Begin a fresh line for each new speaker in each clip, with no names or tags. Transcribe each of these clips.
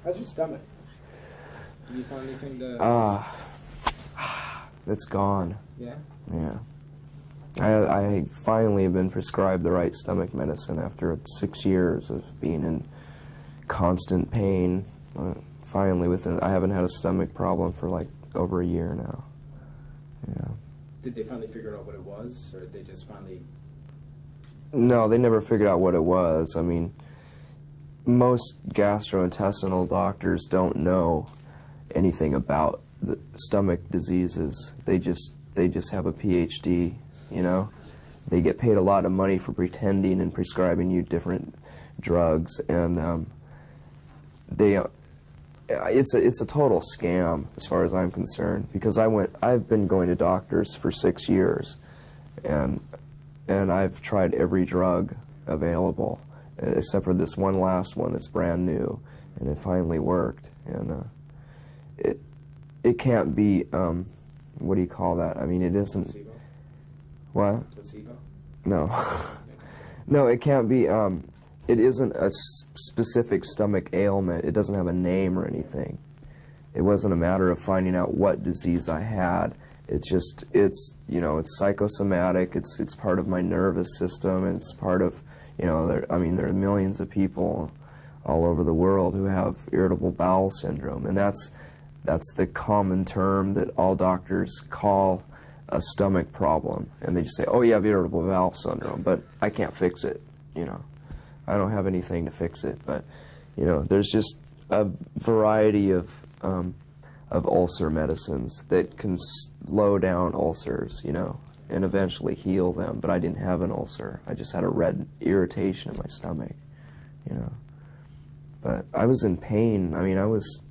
How's your stomach? Did you find anything to...
It's gone.
Yeah?
Yeah. I finally have been prescribed the right stomach medicine after 6 years of being in constant pain. Finally, I haven't had a stomach problem for like over a year now. Yeah.
Did they finally figure out what it was, or did they just finally...
No, they never figured out what it was. I mean, most gastrointestinal doctors don't know anything about the stomach diseases. They just have a PhD, you know. They get paid a lot of money for pretending and prescribing you different drugs, and it's a total scam as far as I'm concerned, because I've been going to doctors for 6 years, and I've tried every drug available except for this one last one that's brand new, and it finally worked. And it can't be what do you call that? I mean, it isn't.
Placebo?
What?
Placebo?
No. No, it can't be. It isn't a specific stomach ailment. It doesn't have a name or anything. It wasn't a matter of finding out what disease I had. It's just, you know, it's psychosomatic. It's part of my nervous system. It's part of, you know, there are millions of people all over the world who have irritable bowel syndrome, and that's the common term that all doctors call a stomach problem. And they just say, oh, you have irritable bowel syndrome, but I can't fix it, you know. I don't have anything to fix it, but, you know, there's just a variety of ulcer medicines that can slow down ulcers, you know, and eventually heal them. But I didn't have an ulcer. I just had a red irritation in my stomach, you know. But I was in pain. I mean, I was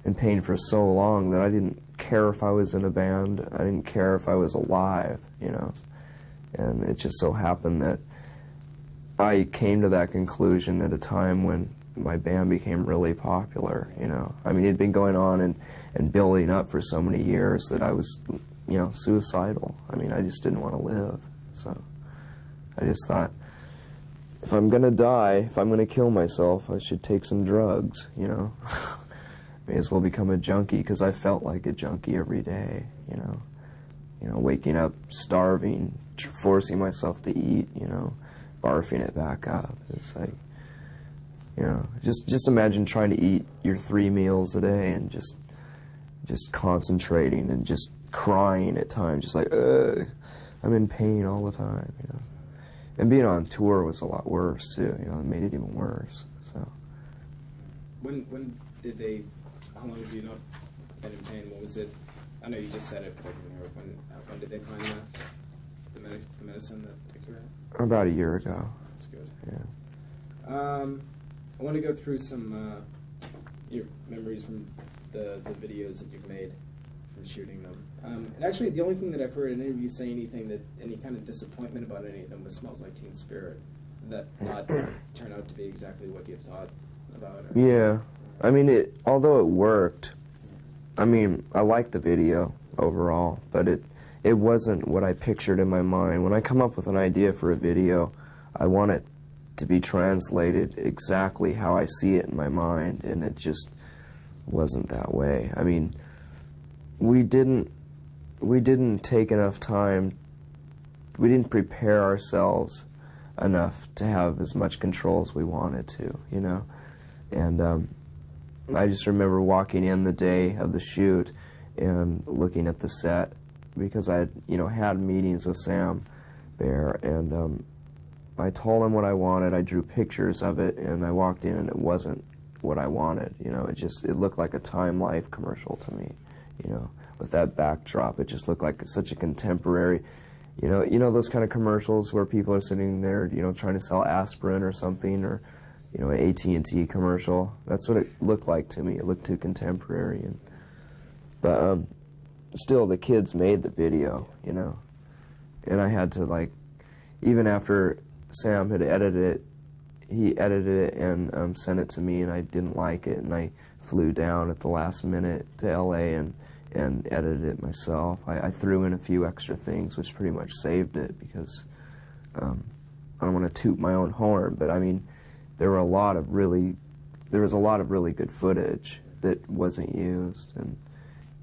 in pain for so long that I didn't care if I was in a band. I didn't care if I was alive, you know. And it just so happened that I came to that conclusion at a time when my band became really popular, you know. I mean, it had been going on and building up for so many years that I was, you know, suicidal. I mean, I just didn't want to live. So I just thought, if I'm going to die, if I'm going to kill myself, I should take some drugs, you know. May as well become a junkie, because I felt like a junkie every day, you know. You know, waking up starving, forcing myself to eat, you know, barfing it back up. It's like, you know, just imagine trying to eat your 3 meals a day and just concentrating and just crying at times, just like, I'm in pain all the time, you know. And being on tour was a lot worse too, you know. It made it even worse. So
when did they? How long have you not been in pain? What was it? I know you just said it, but when did they find the medicine that took you out?
About a year ago.
That's good.
Yeah.
I want to go through some your memories from the videos that you've made from shooting them. And actually, the only thing that I've heard in interviews say any kind of disappointment about any of them was "Smells Like Teen Spirit," that not turn out to be exactly what you thought about it.
Yeah, I mean, although it worked, I mean, I liked the video overall, but it wasn't what I pictured in my mind. When I come up with an idea for a video, I want it to be translated exactly how I see it in my mind, and it just wasn't that way. I mean, we didn't take enough time, we didn't prepare ourselves enough to have as much control as we wanted to, you know. And I just remember walking in the day of the shoot and looking at the set, because I had, you know, had meetings with Sam Bear, and I told him what I wanted. I drew pictures of it, and I walked in, and it wasn't what I wanted. You know, it looked like a Time Life commercial to me. You know, with that backdrop, it just looked like such a contemporary. You know those kind of commercials where people are sitting there, you know, trying to sell aspirin or something, or, you know, an AT&T commercial. That's what it looked like to me. It looked too contemporary, but still, the kids made the video, you know, and I had to, like, even after Sam had edited it, he edited it and sent it to me, and I didn't like it, and I flew down at the last minute to LA and edited it myself. I threw in a few extra things, which pretty much saved it, because I don't want to toot my own horn, but I mean, there were a lot of really there was a lot of really good footage that wasn't used, and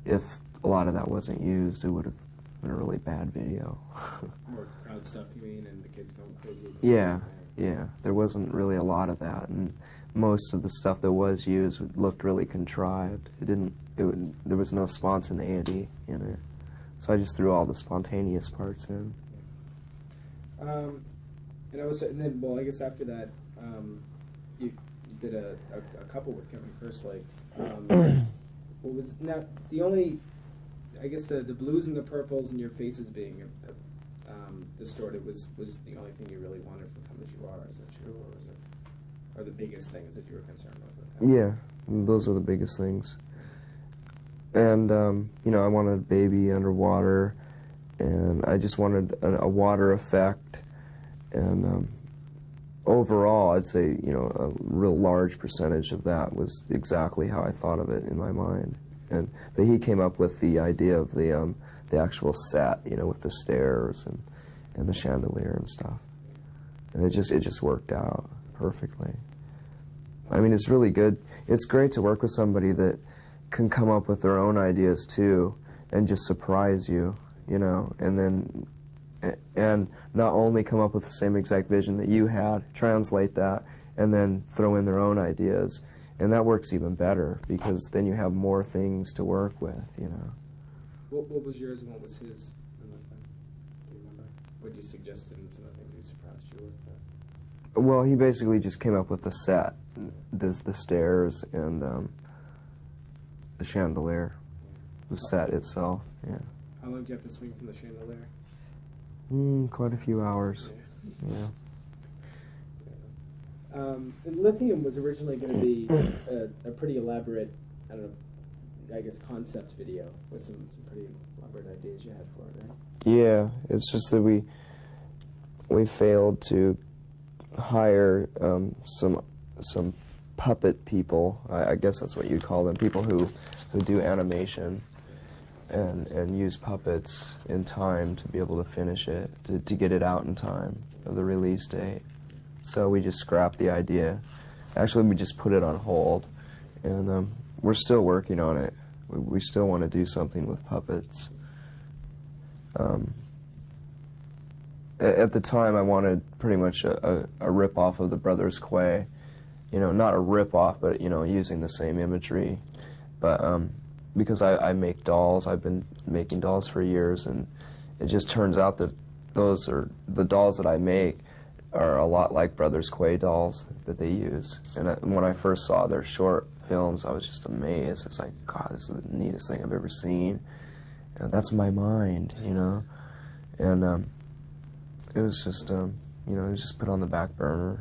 if a lot of that wasn't used, it would have been a really bad video.
More crowd stuff, you mean, and the kids going crazy?
Yeah, yeah. There wasn't really a lot of that, and most of the stuff that was used looked really contrived. There was no spontaneity in it. So I just threw all the spontaneous parts in.
And then, well, I guess after that, you did a couple with Kevin Kerslake. What was now the only? I guess the blues and the purples and your faces being distorted was the only thing you really wanted from Come As You Are. Is that true, or was it? Or the biggest things that you were concerned with?
Yeah, those are the biggest things. And you know, I wanted a baby underwater, and I just wanted a water effect. And overall, I'd say, you know, a real large percentage of that was exactly how I thought of it in my mind. But he came up with the idea of the actual set, you know, with the stairs and the chandelier and stuff. And it just worked out perfectly. I mean, it's really good. It's great to work with somebody that can come up with their own ideas too, and just surprise you, you know, and not only come up with the same exact vision that you had, translate that, and then throw in their own ideas. And that works even better, because then you have more things to work with, you know.
What was yours and what was his? Do you remember? What you suggested and some of the things he surprised you with?
Well, he basically just came up with the set, the stairs, and the chandelier, the set itself, yeah.
How long do you have to swing from the chandelier?
Quite a few hours, yeah.
And Lithium was originally going to be a pretty elaborate, I don't know, I guess concept video with some pretty elaborate ideas you had for it, right?
Yeah, it's just that we failed to hire some puppet people. I guess that's what you'd call them, people who do animation and use puppets in time to be able to finish it, to get it out in time of the release date. So we just scrapped the idea. Actually, we just put it on hold, and we're still working on it. We still want to do something with puppets. At the time, I wanted pretty much a rip-off of the Brothers Quay. You know, not a rip-off, but, you know, using the same imagery. But because I make dolls, I've been making dolls for years, and it just turns out that the dolls that I make are a lot like Brothers Quay dolls that they use. And when I first saw their short films, I was just amazed. It's like, God, this is the neatest thing I've ever seen. And that's my mind, you know. And it was just, you know, it was just put on the back burner.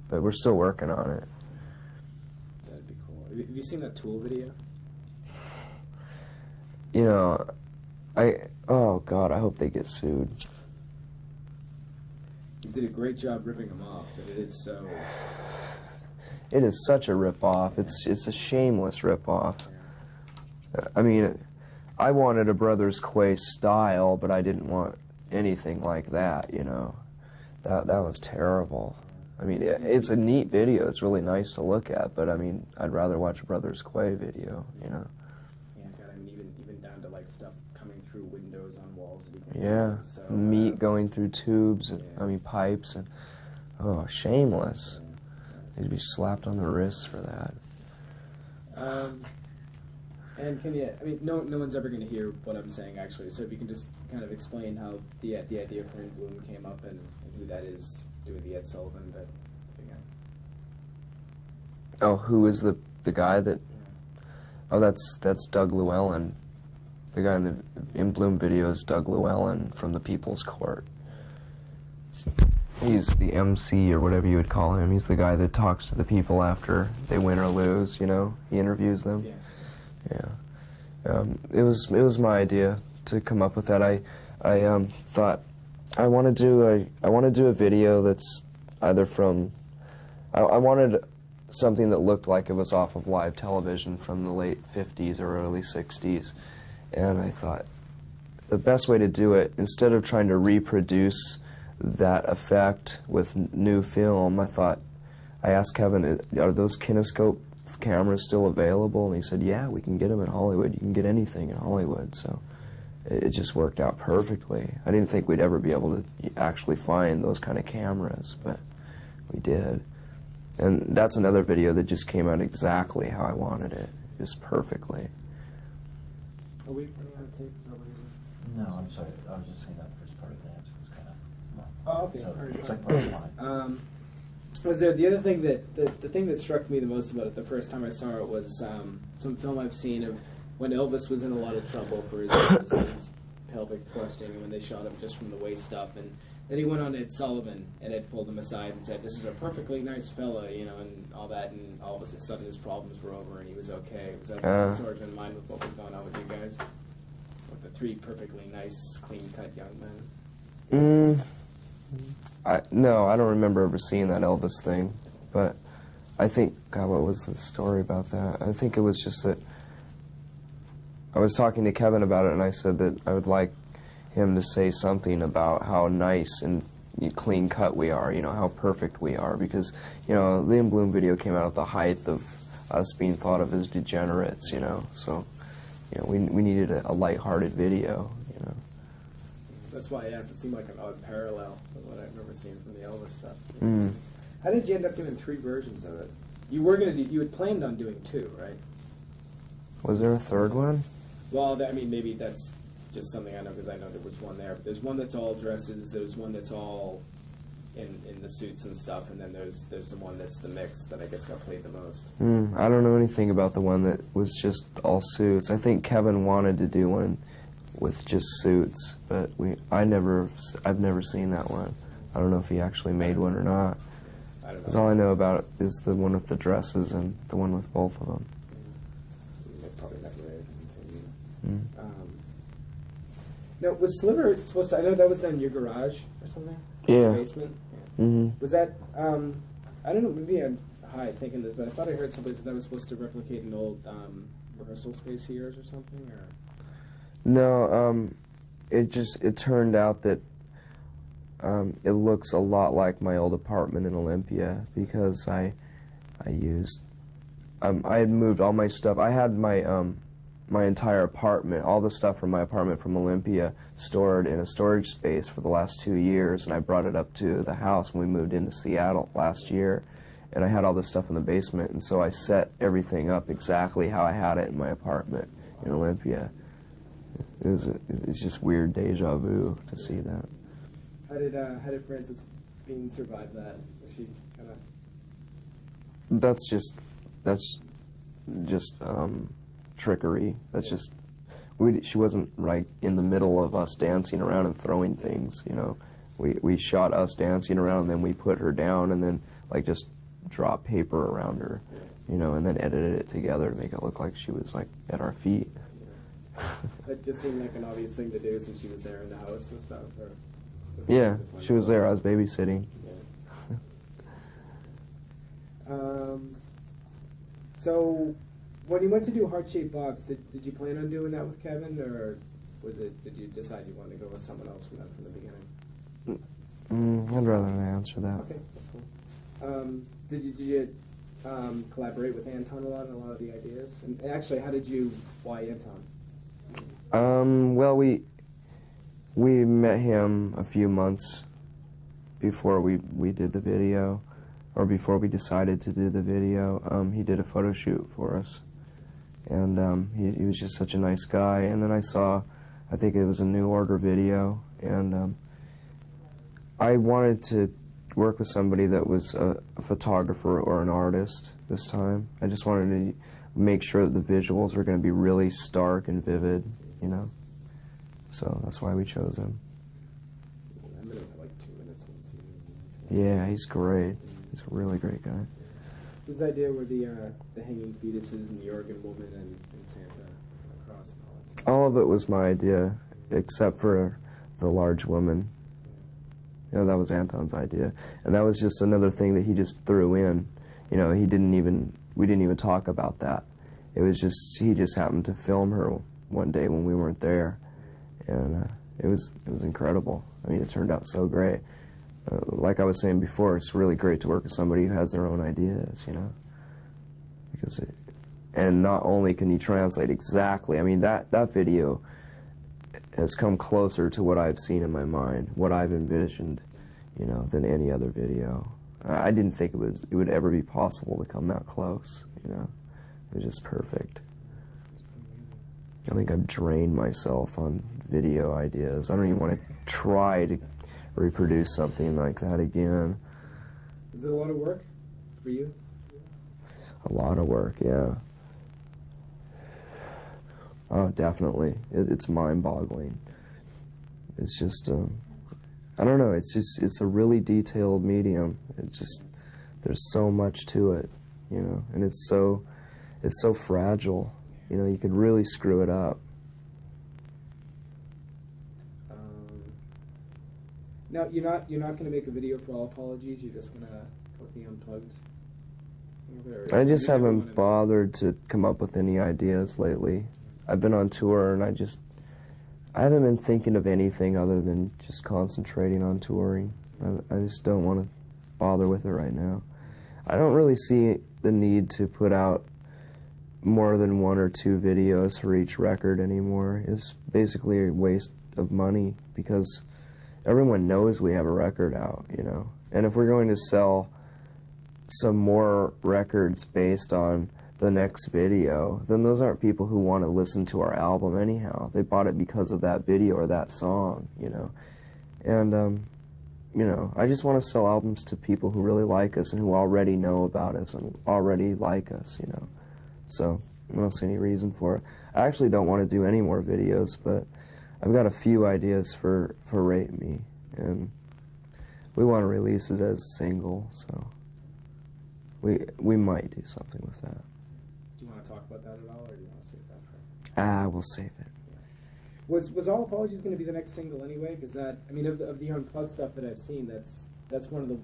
But we're still working on it.
That'd be cool. Have you seen that Tool video?
You know, oh God, I hope they get sued.
You did a great job ripping them off, but it is so...
It is such a rip-off. It's a shameless rip-off. I mean, I wanted a Brothers Quay style, but I didn't want anything like that, you know. That was terrible. I mean, it's a neat video. It's really nice to look at, but I mean, I'd rather watch a Brothers Quay video, you know.
Yeah, God, I mean, even down to like stuff coming through windows on walls.
Yeah,
so,
meat going through tubes, and, I mean, pipes, and oh, shameless. They'd be slapped on the wrists for that.
And can you? I mean, no one's ever going to hear what I'm saying actually. So if you can just kind of explain how the idea for In Bloom came up and who that is doing the Ed Sullivan bit again.
Oh, who is the guy that?
Yeah.
Oh, that's Doug Llewellyn. The guy in the In Bloom video is Doug Llewellyn from the People's Court. He's the MC or whatever you would call him. He's the guy that talks to the people after they win or lose. You know, he interviews them.
Yeah.
Yeah. It was my idea to come up with that. I thought I want to do a video that's either from I wanted something that looked like it was off of live television from the late 50s or early 60s, and I thought the best way to do it, instead of trying to reproduce that effect with new film, I thought I asked Kevin, are those kinescope cameras still available? And he said, yeah, we can get them in Hollywood. You can get anything in Hollywood. So it just worked out perfectly. I didn't think we'd ever be able to actually find those kind of cameras, but we did. And that's another video that just came out exactly how I wanted it, just perfectly.
Are we running out of tape? Is that what it is?
No, I'm sorry. I was just saying that first part of the answer was kind of.
Oh, okay.
So
All right.
it's like part of mine.
Was there the other thing that the thing that struck me the most about it the first time I saw it was some film I've seen of when Elvis was in a lot of trouble for his pelvic thrusting, and when they shot him just from the waist up, and then he went on Ed Sullivan, and Ed pulled him aside and said, "This is a perfectly nice fella," you know, and all that, and all of a sudden his problems were over and he was okay. Was that sort of in line with what was going on with you guys? With the three perfectly nice, clean-cut young men?
No, I don't remember ever seeing that Elvis thing, but I think, God, what was the story about that? I think it was just that I was talking to Kevin about it, and I said that I would like him to say something about how nice and clean cut we are, you know, how perfect we are, because, you know, the In Bloom video came out at the height of us being thought of as degenerates, you know, so, you know, we needed a lighthearted video, you know.
That's why I asked. It seemed like an odd parallel with what I remember seeing from the Elvis stuff.
Mm.
How did you end up doing 3 versions of it? You were gonna do. You had planned on doing 2, right?
Was there a third one?
Well, I mean, maybe that's just something I know because I know there was one there. But there's one that's all dresses. There's one that's all in the suits and stuff, and then there's the one that's the mix that I guess got played the most.
I don't know anything about the one that was just all suits. I think Kevin wanted to do one with just suits, but I've never seen that one. I don't know if he actually made one or not.
I don't know.
Because all I know about it is the one with the dresses and the one with both of them.
They probably never aired anything.
Mm.
Now, was Sliver supposed to? I know that was done in your garage or something.
Yeah.
Your basement. Yeah.
Mm-hmm.
Was that? I don't know. Maybe I'm high thinking this, but I thought I heard someplace that was supposed to replicate an old rehearsal space of yours or something, or.
No, it turned out that it looks a lot like my old apartment in Olympia because I had moved all my stuff. I had my entire apartment, all the stuff from my apartment from Olympia, stored in a storage space for the last 2 years, and I brought it up to the house when we moved into Seattle last year, and I had all this stuff in the basement, and so I set everything up exactly how I had it in my apartment in Olympia. It's just weird deja vu to see that.
How did Frances Bean survive that? Was she kind of?
That's just trickery. That's just she wasn't right in the middle of us dancing around and throwing things. You know, we shot us dancing around, and then we put her down, and then like just drop paper around her, you know, and then edited it together to make it look like she was like at our feet.
That just seemed like an obvious thing to do since she was there in the house and stuff. Or
Yeah, she was there. I was babysitting.
Yeah. So, when you went to do Heart-Shaped Box, did you plan on doing that with Kevin, or did you decide you wanted to go with someone else from the beginning?
I'd rather not answer that.
Okay, that's cool. Did you collaborate with Anton a lot on a lot of the ideas? And actually, why Anton?
Well, we met him a few months before we did the video, or before we decided to do the video. He did a photo shoot for us, and he was just such a nice guy. And then I think it was a New Order video, and I wanted to work with somebody that was a photographer or an artist this time. I just wanted to make sure that the visuals were going to be really stark and vivid, you know. So that's why we chose him.
I met him for like 2 minutes once.
Yeah, he's great. He's a really great guy.
Whose idea were the hanging fetuses and the Oregon woman and Santa Claus and all that stuff?
All of it was my idea, except for the large woman. You know, that was Anton's idea, and that was just another thing that he just threw in. You know, we didn't even talk about that. It was just he just happened to film her one day when we weren't there, and it was incredible. I mean, it turned out so great. Like I was saying before, it's really great to work with somebody who has their own ideas, you know, because and not only can you translate exactly, I mean, that video has come closer to what I've seen in my mind, what I've envisioned, you know, than any other video. I didn't think it would ever be possible to come that close, you know. It was just perfect. I think I've drained myself on video ideas. I don't even want to try to reproduce something like that again.
Is it a lot of work for you?
A lot of work, yeah. Oh, definitely. It's mind-boggling. It's just, I don't know, it's a really detailed medium. It's just, there's so much to it, you know, and it's so fragile. You know, you could really screw it up.
Now, you're not going to make a video for All Apologies. You're just going to put the unplugged.
I just haven't bothered to come up with any ideas lately. I've been on tour, and I haven't been thinking of anything other than just concentrating on touring. I just don't want to bother with it right now. I don't really see the need to put out more than 1 or 2 videos for each record anymore. It's basically a waste of money because everyone knows we have a record out, you know. And if we're going to sell some more records based on the next video, then those aren't people who want to listen to our album anyhow. They bought it because of that video or that song, you know. And, you know, I just want to sell albums to people who really like us and who already know about us and already like us, you know. So I don't see any reason for it. I actually don't want to do any more videos, but I've got a few ideas for Rate Me, and we want to release it as a single, so we might do something with that.
Do you want to talk about that at all, or do you want to save that for?
We'll save it.
Was All Apologies going to be the next single anyway? Because that, I mean, of the unplugged stuff that I've seen, that's one of the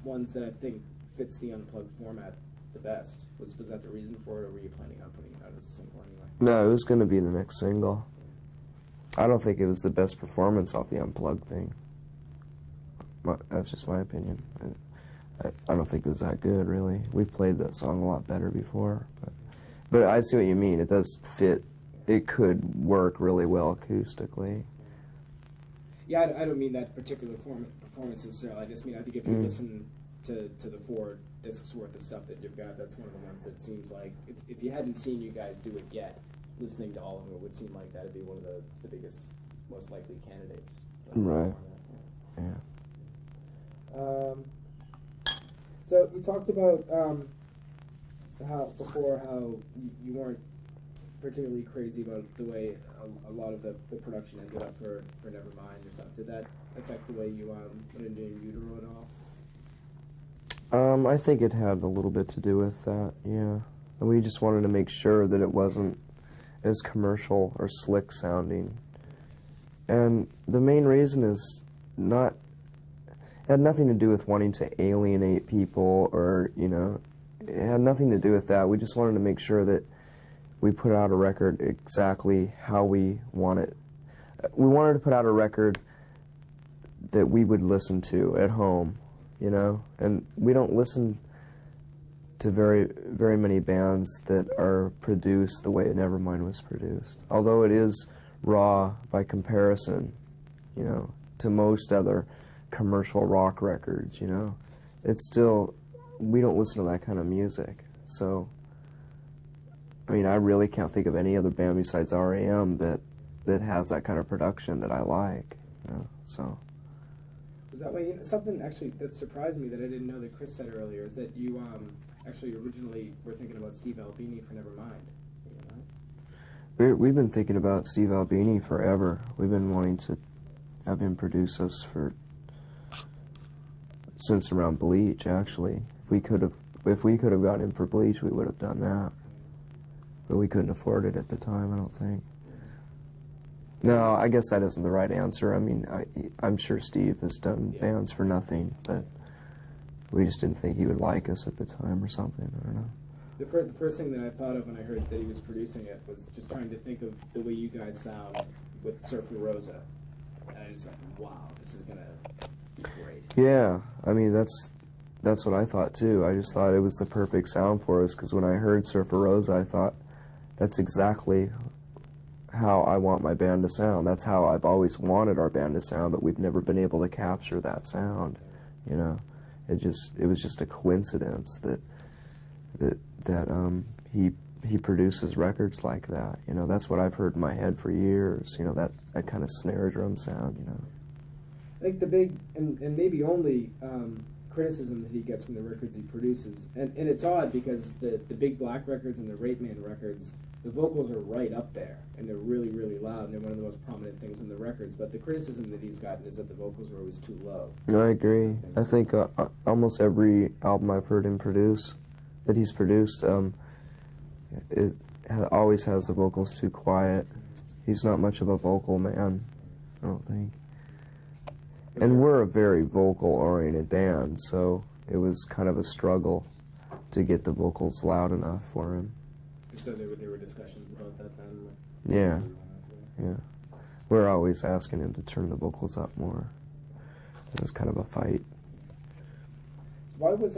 ones that I think fits the unplugged format the best. Was that the reason for it, or were you planning on putting it out as a single anyway?
No, it was going to be the next single. I don't think it was the best performance off the unplugged thing. That's just my opinion. I don't think it was that good, really. We've played that song a lot better before. But I see what you mean. It does fit. It could work really well acoustically.
Yeah, I don't mean that particular performance necessarily. I just mean, I think if you listen to the 4 discs worth of stuff that you've got, that's one of the ones that seems like, if you hadn't seen you guys do it yet, listening to all of them, it would seem like that would be one of the biggest, most likely candidates.
Right. Yeah.
So you talked about how you weren't particularly crazy about the way a lot of the production ended up for Nevermind or something. Did that affect the way you went into Utero at all?
I think it had a little bit to do with that, yeah. And we just wanted to make sure that it wasn't as commercial or slick sounding. And the main reason is it had nothing to do with wanting to alienate people or, you know, it had nothing to do with that. We just wanted to make sure that we put out a record exactly how we want it. We wanted to put out a record that we would listen to at home, you know, and we don't listen to very, very many bands that are produced the way Nevermind was produced. Although it is raw by comparison, you know, to most other commercial rock records, you know. It's still, we don't listen to that kind of music. So, I mean, I really can't think of any other band besides R.A.M. that has that kind of production that I like, you know, so.
Was that way, something actually that surprised me that I didn't know that Chris said earlier is that you actually originally were thinking about Steve Albini for Nevermind. You know?
We've been thinking about Steve Albini forever. We've been wanting to have him produce us since around Bleach, actually. If we could have gotten him for Bleach, we would have done that. But we couldn't afford it at the time, I don't think. No, I guess that isn't the right answer. I mean, I'm sure Steve has done bands for nothing, but we just didn't think he would like us at the time or something. I don't know.
The first thing that I thought of when I heard that he was producing it was just trying to think of the way you guys sound with Surf La Rosa. And I just thought, wow, this is going to great.
Yeah, I mean, that's what I thought too. I just thought it was the perfect sound for us, because when I heard Surfer Rosa, I thought, that's exactly how I want my band to sound. That's how I've always wanted our band to sound, but we've never been able to capture that sound, you know. It was just a coincidence that he produces records like that, you know. That's what I've heard in my head for years, you know, that kind of snare drum sound, you know.
I think the big and maybe only criticism that he gets from the records he produces, and it's odd because the Big Black records and the Rape Man records, the vocals are right up there, and they're really, really loud, and they're one of the most prominent things in the records, but the criticism that he's gotten is that the vocals are always too low.
No, I agree. I think almost every album I've heard him produce, that he's produced, always has the vocals too quiet. He's not much of a vocal man, I don't think. And we're a very vocal-oriented band, so it was kind of a struggle to get the vocals loud enough for him.
So there were discussions about that then?
Yeah. Yeah. We're always asking him to turn the vocals up more. It was kind of a fight.
Why was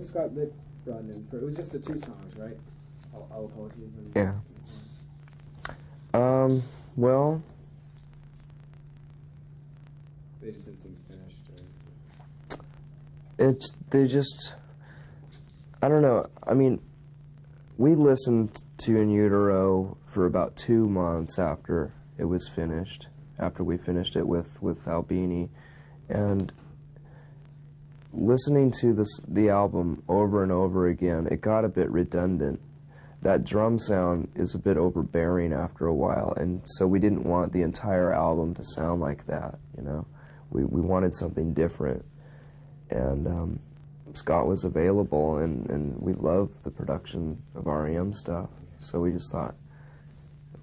Scott Litt brought in for? It was just the 2 songs, right? All Apologies. And
yeah. Well,
they just didn't seem finished.
I don't know. I mean, we listened to In Utero for about 2 months after it was finished, after we finished it with Albini, and listening to the album over and over again, it got a bit redundant. That drum sound is a bit overbearing after a while, and so we didn't want the entire album to sound like that, you know. We wanted something different, and Scott was available, and we loved the production of REM stuff, so we just thought,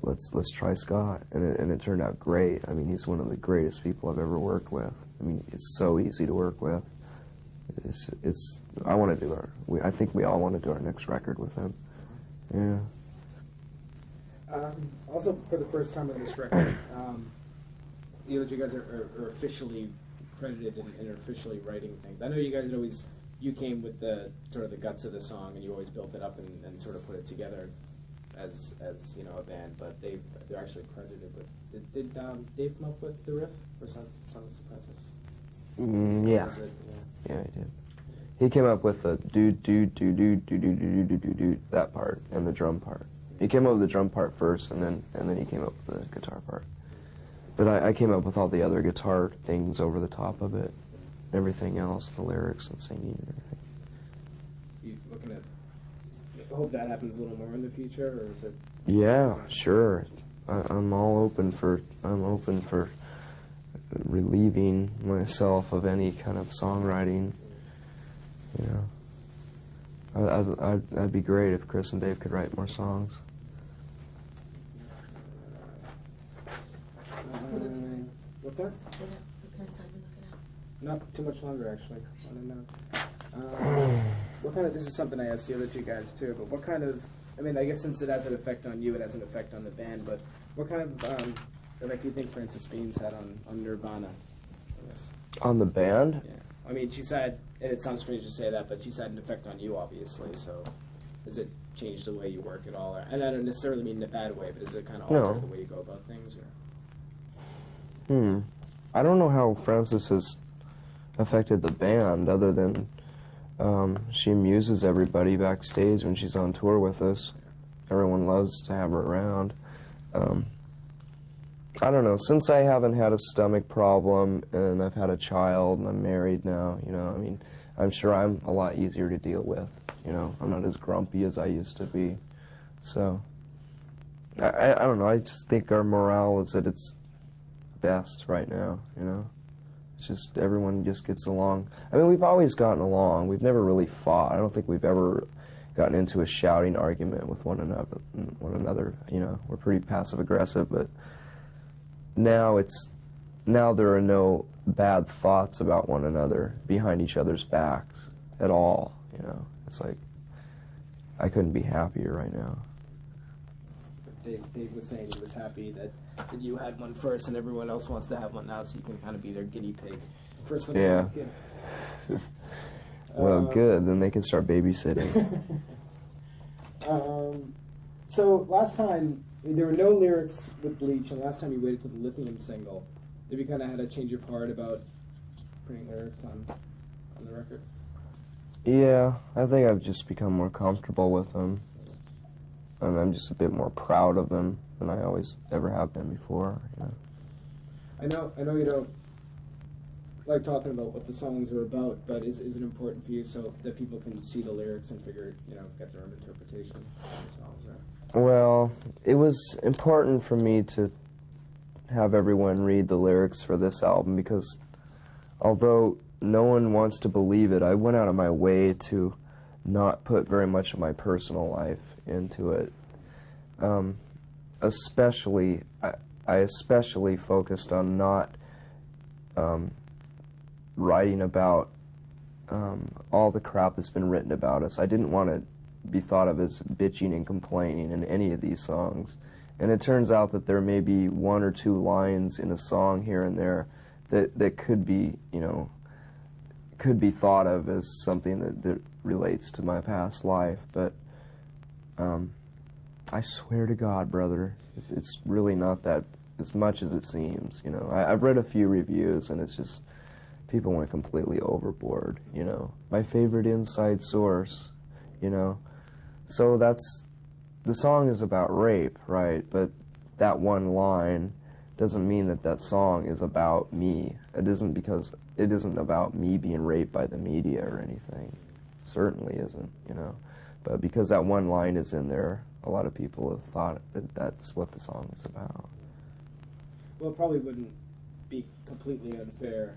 let's try Scott, and it turned out great. I mean, he's one of the greatest people I've ever worked with. I mean, it's so easy to work with. I want to do I think we all want to do our next record with him. Yeah.
Also, for the first time on this record, you know, you guys are officially credited and are officially writing things. I know you guys you came with the sort of the guts of the song, and you always built it up and sort of put it together as you know, a band, but they're actually credited with. Did Dave come up with the riff for Son's Apprentice?
Yeah. Yeah, he did. He came up with the do that part and the drum part. He came up with the drum part first, and then he came up with the guitar part. But I came up with all the other guitar things over the top of it, everything else, the lyrics and singing and everything.
You looking at? I hope that happens a little more in the future, or is it?
Yeah, sure. I'm open for relieving myself of any kind of songwriting. You know, I'd be great if Chris and Dave could write more songs.
What's that?
What kind of time are you looking at?
Not too much longer, actually. I don't know. What kind of? This is something I asked the other 2 guys too. But what kind of? I mean, I guess since it has an effect on you, it has an effect on the band. But what kind of effect do you think Frances Beans had on Nirvana? I guess.
On the band?
Yeah. I mean, she said, and it sounds strange to say that, but she's had an effect on you, obviously. So, does it change the way you work at all? And I don't necessarily mean in a bad way, but does it kind of alter the way you go about things? Or?
I don't know how Frances has affected the band, other than she amuses everybody backstage when she's on tour with us. Everyone loves to have her around. I don't know, since I haven't had a stomach problem and I've had a child and I'm married now, you know, I mean, I'm sure I'm a lot easier to deal with, you know. I'm not as grumpy as I used to be. So, I don't know, I just think our morale is at its best right now, you know. It's just, everyone just gets along. I mean, we've always gotten along. We've never really fought. I don't think we've ever gotten into a shouting argument with one another, you know. We're pretty passive-aggressive, but now there are no bad thoughts about one another behind each other's backs at all, you know. It's like, I couldn't be happier right now.
Dave was saying he was happy that you had one first, and everyone else wants to have one now, so you can kind of be their guinea pig. First one.
Yeah. Well, good. Then they can start babysitting.
So last time there were no lyrics with Bleach, and last time you waited for the Lithium single. Have you kind of had a change of heart about putting lyrics on the record?
Yeah, I think I've just become more comfortable with them. And I'm just a bit more proud of them than I always ever have been before. You know?
I know you don't like talking about what the songs are about, but is it important for you so that people can see the lyrics and figure, get their own interpretation of the songs?
Well, it was important for me to have everyone read the lyrics for this album because although no one wants to believe it, I went out of my way to not put very much of my personal life into it. I especially focused on not writing about all the crap that's been written about us. I didn't want to be thought of as bitching and complaining in any of these songs. And it turns out that there may be one or two lines in a song here and there that could be, could be thought of as something that relates to my past life. But I swear to God, brother, it's really not that as much as it seems. I've read a few reviews, and it's just people went completely overboard. My favorite inside source. So the song is about rape, right? But that one line doesn't mean that song is about me. It isn't about me being raped by the media or anything. It certainly isn't, But because that one line is in there, a lot of people have thought that that's what the song is about.
Well, it probably wouldn't be completely unfair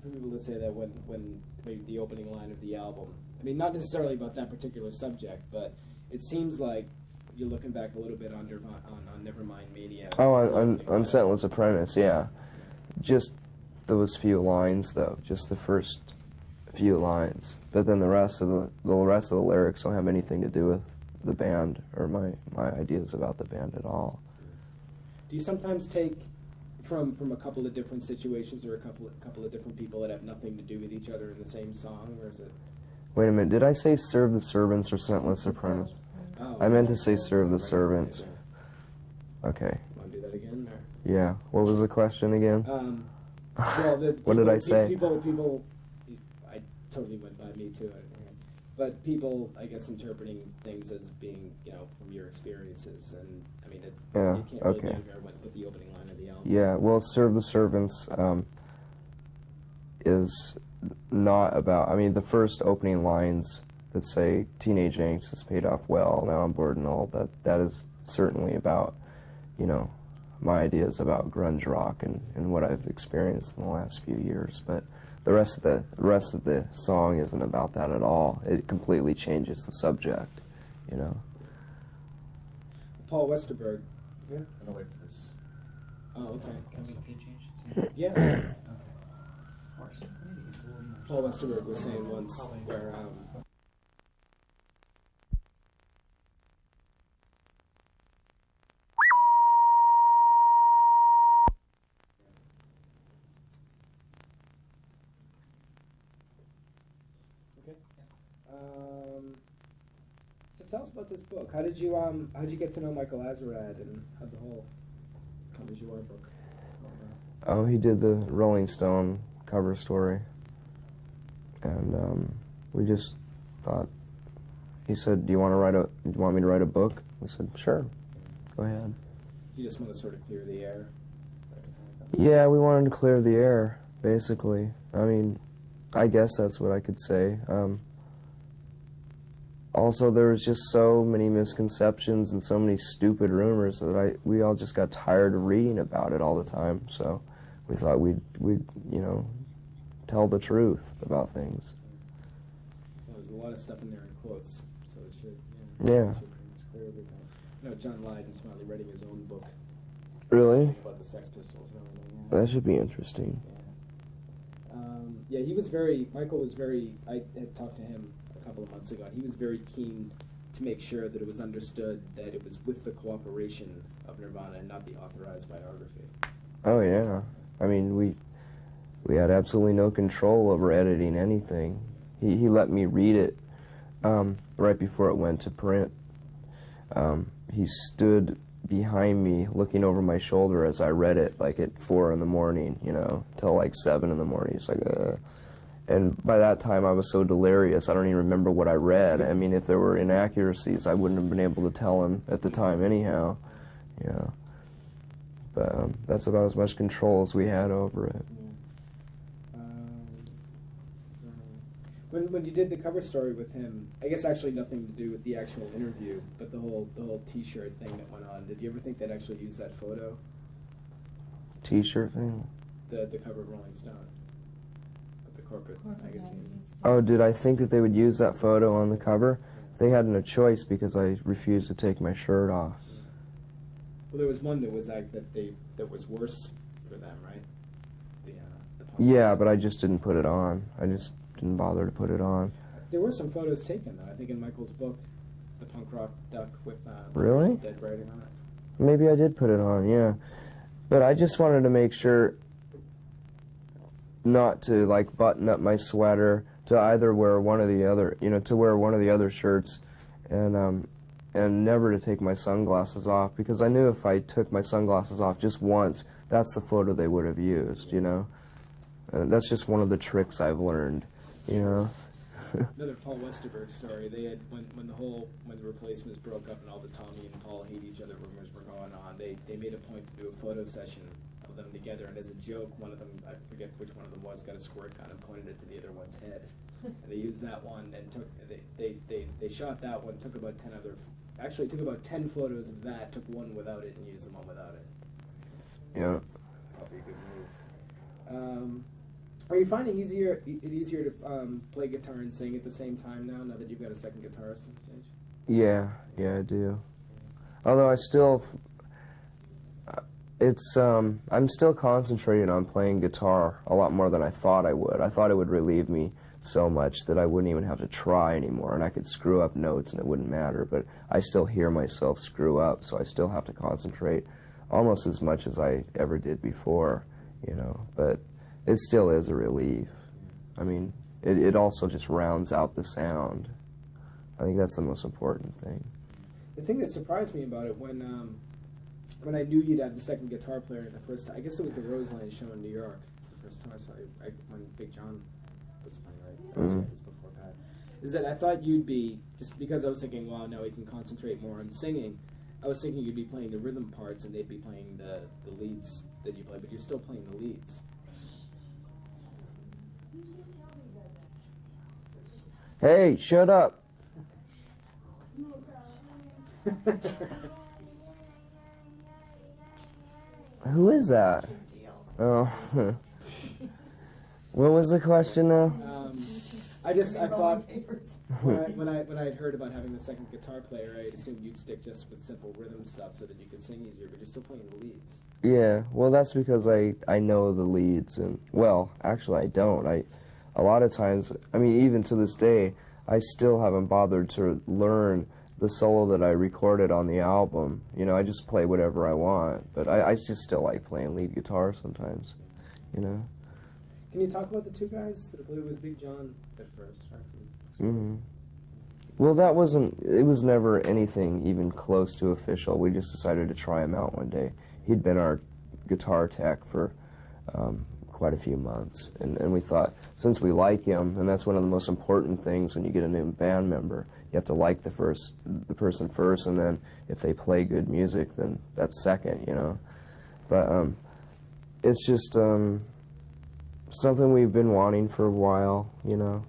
for people to say that when maybe the opening line of the album, I mean, not necessarily about that particular subject, but it seems like you're looking back a little bit on Nevermind Mania.
Oh, on Scentless Apprentice, yeah. Just those few lines, though. Just the first few lines. But then the rest of the lyrics don't have anything to do with the band or my ideas about the band at all.
Do you sometimes take from a couple of different situations or a couple of different people that have nothing to do with each other in the same song, or is it?
Wait a minute, did I say Serve the Servants or Scentless Apprentice?
Oh,
I meant to say Serve the Servants. Okay.
Want to do that again? Or?
Yeah. What was the question again?
Well,
what did I say?
People, I totally went by me too. But people, I guess, interpreting things as being, from your experiences, and I mean, it can't really be unfair with the opening line of the album.
Yeah. Well, Serve the Servants is not about. I mean, the first opening lines that say "Teenage angst has paid off well. Now I'm bored and old." That is certainly about, my ideas about grunge rock and what I've experienced in the last few years. But the rest of the song isn't about that at all. It completely changes the subject,
Paul Westerberg. Yeah.
I'm gonna wait for this.
Oh, okay.
Can we change it?
Yeah.
Okay. Of course. Maybe it's a little more.
Paul Westerberg was saying once where. So tell us about this book. How did you get to know Michael Azerrad, and how the whole Come As You Are book?
Oh, he did the Rolling Stone cover story, and we just thought. He said, "Do you want me to write a book?" We said, "Sure, go ahead."
You just want to sort of clear the air.
Yeah, we wanted to clear the air, basically. I mean, I guess that's what I could say. Also, there was just so many misconceptions and so many stupid rumors that we all just got tired of reading about it all the time. So we thought we'd tell the truth about things.
Well, there's a lot of stuff in there in quotes, so it should.
Yeah.
It should pretty much clear everything. John Lydon's finally writing his own book.
Really?
About the Sex Pistols and everything.
That should be interesting.
Yeah. Michael was very, I had talked to him a couple of months ago, and he was very keen to make sure that it was understood that it was with the cooperation of Nirvana and not the authorized biography.
Oh yeah, I mean we had absolutely no control over editing anything. He let me read it right before it went to print. He stood behind me looking over my shoulder as I read it, like at 4 in the morning, you know, till like 7 in the morning. He's like, And by that time I was so delirious I don't even remember what I read. I mean, if there were inaccuracies I wouldn't have been able to tell him at the time anyhow, you know. But that's about as much control as we had over it.
When you did the cover story with him, I guess actually nothing to do with the actual interview, but the whole T-shirt thing that went on. Did you ever think they'd actually use that photo?
T-shirt thing?
The cover of Rolling Stone, of the corporate magazine.
Oh, did I think that they would use that photo on the cover? They had no choice because I refused to take my shirt off.
Well, there was one that was like that was worse for them, right? The
yeah, but I just didn't put it on. I just didn't bother to put it on.
There were some photos taken, though. I think in Michael's book, The Punk Rock Duck with
really?
dead writing on it.
Maybe I did put it on, yeah. But I just wanted to make sure not to like button up my sweater, to either wear one or the other, you know, to wear one of the other shirts, and never to take my sunglasses off, because I knew if I took my sunglasses off just once, that's the photo they would have used, you know. That's just one of the tricks I've learned, you know.
Another Paul Westerberg story. They had when the Replacements broke up and all the Tommy and Paul hate each other rumors were going on. They made a point to do a photo session of them together, and as a joke, one of them, I forget which one of them was, got a squirt gun and pointed it to the other one's head. And they used that one and they shot that one. Took about 10 photos of that. Took one without it and used the one without it.
Yeah.
Probably a good move. Are you finding it easier to play guitar and sing at the same time now that you've got a second guitarist on stage?
Yeah, I do. Although I'm still concentrating on playing guitar a lot more than I thought I would. I thought it would relieve me so much that I wouldn't even have to try anymore, and I could screw up notes and it wouldn't matter, but I still hear myself screw up, so I still have to concentrate almost as much as I ever did before, you know, but it still is a relief. I mean, it also just rounds out the sound. I think that's the most important thing.
The thing that surprised me about it when I knew you'd have the second guitar player in the first, I guess it was the Roseland show in New York, the first time I saw you, when Big John was playing, right? That was before Pat. Is that I thought you'd be, just because I was thinking, well, now he can concentrate more on singing, I was thinking you'd be playing the rhythm parts and they'd be playing the leads that you play, but you're still playing the leads.
Hey, shut up. Who is that? Oh. What was the question now?
I thought when I had heard about having the second guitar player, I assumed you'd stick just with simple rhythm stuff so that you could sing easier, but you're still playing the leads.
Yeah, well, that's because I know the leads, and, well, actually I don't. A lot of times, I mean, even to this day, I still haven't bothered to learn the solo that I recorded on the album. You know, I just play whatever I want, but I just still like playing lead guitar sometimes, you know.
Can you talk about the two guys that played with Big John at first? Right?
Well, it was never anything even close to official. We just decided to try him out one day. He'd been our guitar tech for quite a few months, and we thought, since we like him, and that's one of the most important things when you get a new band member, you have to like the person first, and then if they play good music, then that's second, you know. But it's just something we've been wanting for a while, you know,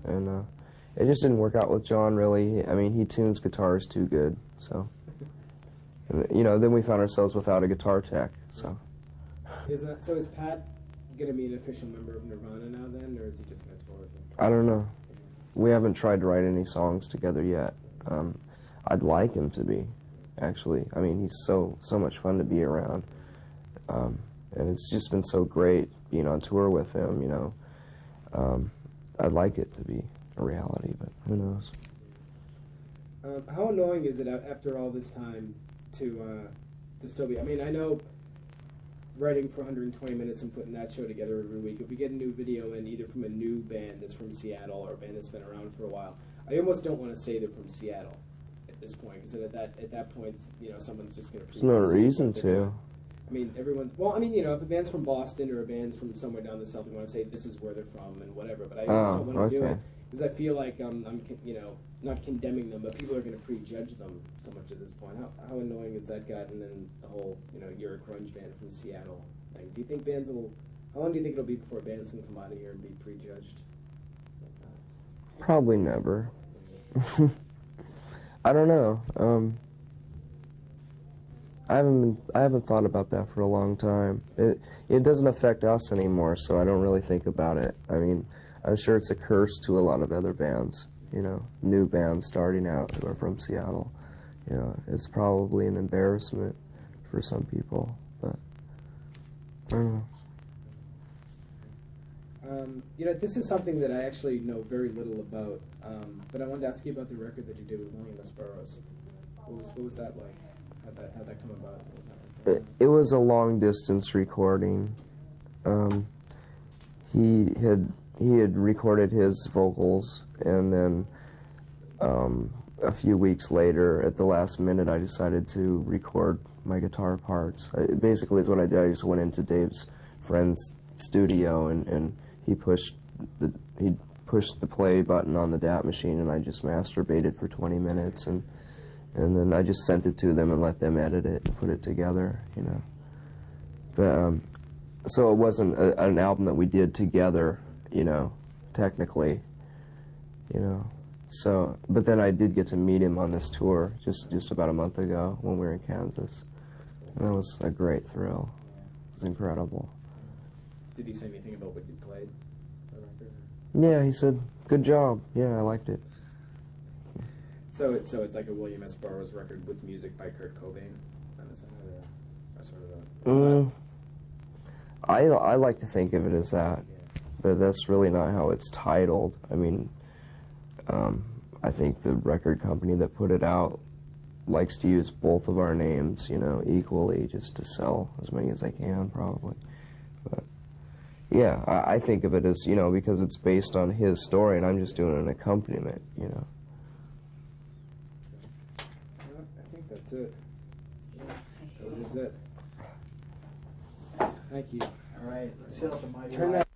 and it just didn't work out with John, really. I mean, he tunes guitars too good, so. And, you know, then we found ourselves without a guitar tech, so.
So is Pat going to be an official member of Nirvana now then, or is he just going to tour with you?
I don't know. We haven't tried to write any songs together yet. I'd like him to be, actually. I mean, he's so much fun to be around. And it's just been so great being on tour with him, you know. I'd like it to be a reality, but who knows.
How annoying is it after all this time to still be? I mean, I know writing for 120 minutes and putting that show together every week. If we get a new video in, either from a new band that's from Seattle or a band that's been around for a while, I almost don't want to say they're from Seattle at this point, because at that point, you know, someone's just going to.
There's no reason to.
I mean, everyone. Well, I mean, you know, if a band's from Boston or a band's from somewhere down the south, we want to say this is where they're from and whatever. But I just don't want to do it because I feel like I'm, you know, not condemning them, but people are going to prejudge them so much at this point. How annoying has that gotten? And the whole, you know, you're a grunge band from Seattle thing. Do you think bands will? How long do you think it'll be before bands can come out of here and be prejudged?
Probably never. I don't know. I haven't thought about that for a long time. It doesn't affect us anymore, so I don't really think about it. I mean, I'm sure it's a curse to a lot of other bands, you know, new bands starting out who are from Seattle. You know, it's probably an embarrassment for some people, but I don't know.
You know, this is something that I actually know very little about, but I wanted to ask you about the record that you did with William S. Burroughs. What was that like? How'd that come about? What was that like?
It was a long distance recording. He had recorded his vocals, and then a few weeks later, at the last minute, I decided to record my guitar parts. Basically, is what I did. I just went into Dave's friend's studio, and he pushed the play button on the DAT machine, and I just masturbated for 20 minutes, and then I just sent it to them and let them edit it and put it together, you know. But so it wasn't an album that we did together, you know, technically, you know. So, but then I did get to meet him on this tour just about a month ago when we were in Kansas, and that was a great thrill. It was incredible.
Did he say anything about what you played?
Yeah, he said, "Good job." Yeah, I liked it.
So it's like a William S. Burroughs record with music by Kurt Cobain.
I like to think of it as that, but that's really not how it's titled. I mean, I think the record company that put it out likes to use both of our names, you know, equally, just to sell as many as they can, probably. But yeah, I think of it as, you know, because it's based on his story, and I'm just doing an accompaniment, you know.
I think that's it. That is it. Thank you.
All right, let's get off the mic.
Turn that.